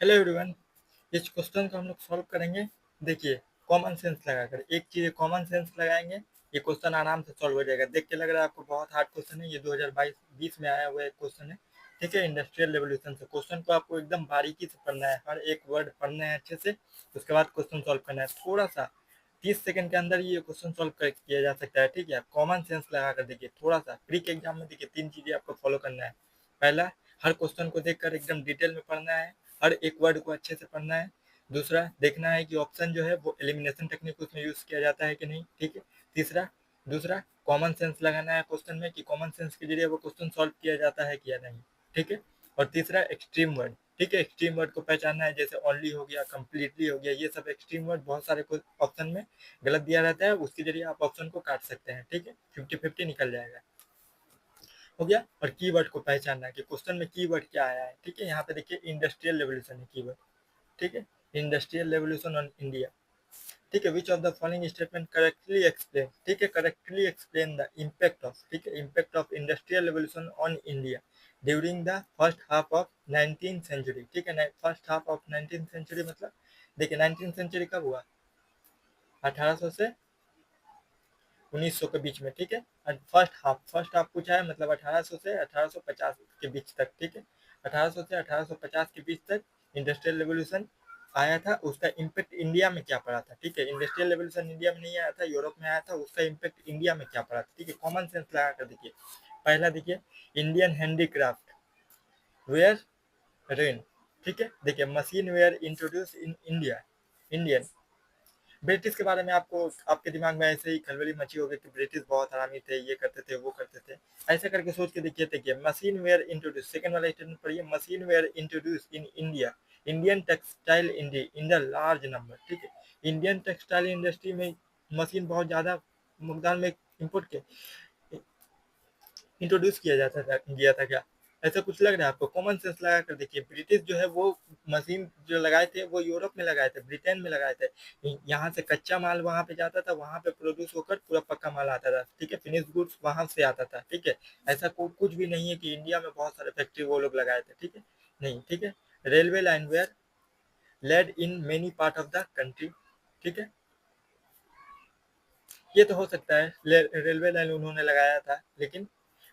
Hello everyone. इस question को हम लोग सॉल्व करेंगे। देखिए, कॉमन सेंस लगाकर एक चीज़ कॉमन सेंस लगाएंगे, ये क्वेश्चन आराम से सॉल्व हो जाएगा। देख के लग रहा है आपको बहुत हार्ड क्वेश्चन है, ये 2022-20 में आया हुआ एक क्वेश्चन है। ठीक है, इंडस्ट्रियल रेवोल्यूशन से क्वेश्चन को आपको एकदम बारीकी से पढ़ना है, हर एक वर्ड पढ़ना है अच्छे से, उसके बाद क्वेश्चन सॉल्व करना है। थोड़ा सा 30 सेकंड के अंदर ये क्वेश्चन सॉल्व किया जा सकता है। ठीक है, कॉमन सेंस लगा कर देखिए। थोड़ा सा प्री के एग्जाम में देखिए 3 चीज़ें आपको फॉलो करना है। पहला, हर क्वेश्चन को देखकर एकदम डिटेल में पढ़ना है, हर एक वर्ड को अच्छे से पढ़ना है। दूसरा, देखना है कि ऑप्शन जो है वो एलिमिनेशन टेक्निक उसमें यूज़ किया जाता है कि नहीं। ठीक है। तीसरा, दूसरा कॉमन सेंस लगाना है क्वेश्चन में कि कॉमन सेंस के जरिए वो क्वेश्चन सॉल्व किया जाता है कि या नहीं। ठीक है। और तीसरा, एक्सट्रीम वर्ड। ठीक है, एक्सट्रीम वर्ड को पहचानना है, जैसे ओनली हो गया, कम्प्लीटली हो गया, ये सब एक्सट्रीम वर्ड बहुत सारे ऑप्शन में गलत दिया रहता है, उसके जरिए आप ऑप्शन को काट सकते हैं। ठीक है, 50-50 निकल जाएगा। हो गया। और कीवर्ड को पहचानना है कि क्वेश्चन में कीवर्ड क्या आया है। ठीक है, यहाँ पे देखिए इंडस्ट्रियल रेवोल्यूशन है कीवर्ड। ठीक है, इंडस्ट्रियल रेवोल्यूशन ऑन इंडिया। ठीक है, which of the following statement correctly explain. ठीक है, correctly explain the impact of. ठीक है, impact of industrial revolution on India during the first half of 19th century. ठीक है, first half of 19th century मतलब देखिए 19th सेंचुरी कब हुआ? 1800 से 1900 के बीच में। ठीक है, फर्स्ट हाफ पूछा है, मतलब 1800 से 1850 के बीच तक। ठीक है, 1800 से 1850 के बीच तक इंडस्ट्रियल रेवोल्यूशन आया था। उसका इम्पैक्ट इंडिया में क्या पड़ा था? ठीक है, इंडस्ट्रियल रेवोल्यूशन इंडिया में नहीं आया था, यूरोप में आया था। उसका इम्पैक्ट इंडिया में क्या पड़ा था? ठीक है, कॉमन सेंस लगा कर देखिए। पहला देखिए, इंडियन हैंडीक्राफ्ट वेयर रेन। ठीक है, देखिए machine were introduce in India. Indian. British के बारे में आपको आपके दिमाग में ऐसे ही खलबली मची होगी कि ब्रिटिश बहुत हरामी थे, ये करते थे, वो करते थे। ऐसा करके सोच के देखिए मशीन वेयर इंट्रोड्यूस, सेकंड वाला स्टेटमेंट पढ़िए, machine were introduce in India, Indian textile in the large number. ठीक है, इंडियन टेक्सटाइल इंडस्ट्री में मशीन बहुत ज़्यादा मुकदार में इम्पोर्ट के इंट्रोड्यूस किया जाता था, गया था क्या? ऐसा कुछ लग रहा है आपको? कॉमन सेंस लगा कर देखिए। ब्रिटिश जो है वो मशीन जो लगाए थे वो यूरोप में लगाए थे, ब्रिटेन में लगाए थे। यहाँ से कच्चा माल वहाँ पे जाता था, वहाँ पे प्रोड्यूस होकर पूरा पक्का माल आता था। ठीक है, फिनिश गुड्स वहाँ से आता था। ठीक है, ऐसा कुछ भी नहीं है कि इंडिया में बहुत सारे फैक्ट्री वो लोग लगाए थे। ठीक है, नहीं। ठीक है, railway line were laid in many part of the country. ठीक है, ये तो हो सकता है रेलवे लाइन उन्होंने लगाया था, लेकिन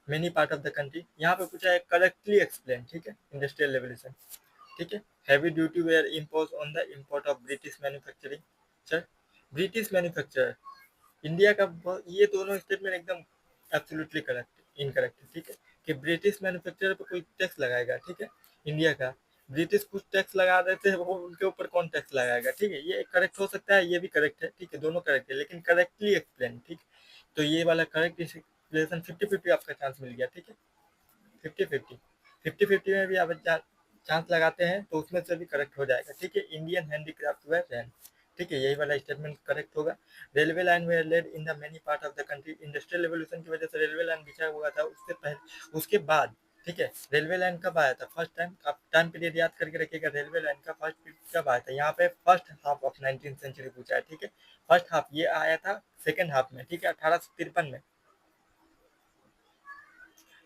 many part of the country. यहाँ पे पूछा है करेक्टली एक्सप्लेन। ठीक है, इंडस्ट्रियल रेवोल्यूशन। ठीक है, heavy duty were impose on the import of British manufacturing. Sir, British manufacturer India का ये दोनों स्टेटमेंट एकदम एब्सोल्युटली करेक्ट इनकरेक्ट है। ठीक है, कि ब्रिटिश मैन्युफैक्चरर पर कोई टैक्स लगाएगा? ठीक है, इंडिया का ब्रिटिश कुछ टैक्स लगा देते हैं, वो उनके ऊपर कौन टैक्स लगाएगा? ठीक है, ये करेक्ट हो सकता है, ये भी करेक्ट है। ठीक है, दोनों करेक्ट है, लेकिन करेक्टली एक्सप्लेन। ठीक, तो ये वाला करेक्ट एक्सप्लेनेशन 50-50 आपका चांस मिल गया। ठीक है, 50-50, 50-50 में भी आप चांस लगाते हैं तो उसमें से भी करेक्ट हो जाएगा। ठीक है, इंडियन हैंडीक्राफ्ट वेयर रैन। ठीक है, यही वाला स्टेटमेंट करेक्ट होगा। Railway line were laid in the many part of the country. Industrial revolution की वजह से रेलवे लाइन बिछा हुआ था, उससे पहले उसके बाद। ठीक है, रेलवे लाइन कब आया था फर्स्ट टाइम? आप टाइम पीरियड याद करके रखिएगा, रेलवे लाइन का फर्स्ट पीरियड कब आया था। यहाँ पे first half of 19th century पूछा है। ठीक है, फर्स्ट हाफ ये आया था सेकेंड हाफ में। ठीक है, 1853 में।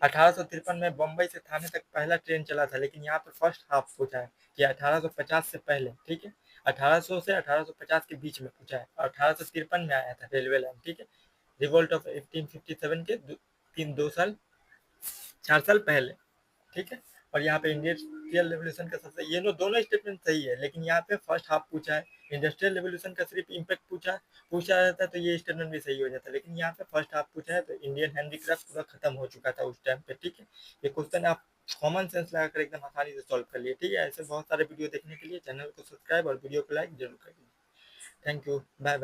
1853 में बम्बई से थाने तक पहला ट्रेन चला था, लेकिन यहाँ पे फर्स्ट हाफ पूछा है कि 1850 से पहले। ठीक है, 1800 से 1850 के बीच में पूछा है, और 1853 में आया था रेलवे लाइन। ठीक है, रिवोल्ट ऑफ 1857 के 2 साल 4 साल पहले। ठीक है, और यहाँ पे इंडस्ट्रियल रेवोल्यूशन का सबसे, ये दोनों स्टेटमेंट सही है, लेकिन यहाँ पे फर्स्ट हाफ पूछा है। इंडस्ट्रियल रेवोल्यूशन का सिर्फ इम्पैक्ट पूछा रहता है तो ये स्टेटमेंट भी सही हो जाता है, लेकिन यहाँ पे फर्स्ट हाफ पूछा है, तो इंडियन हैंडीक्राफ्ट पूरा खत्म हो चुका था उस टाइम पे। ठीक है, ये क्वेश्चन आप कॉमन सेंस लगाकर एकदम आसानी से सॉल्व कर लिए। ठीक है, ऐसे बहुत सारे वीडियो देखने के लिए चैनल को सब्सक्राइब और वीडियो को लाइक जरूर करिए। Thank you, bye bye.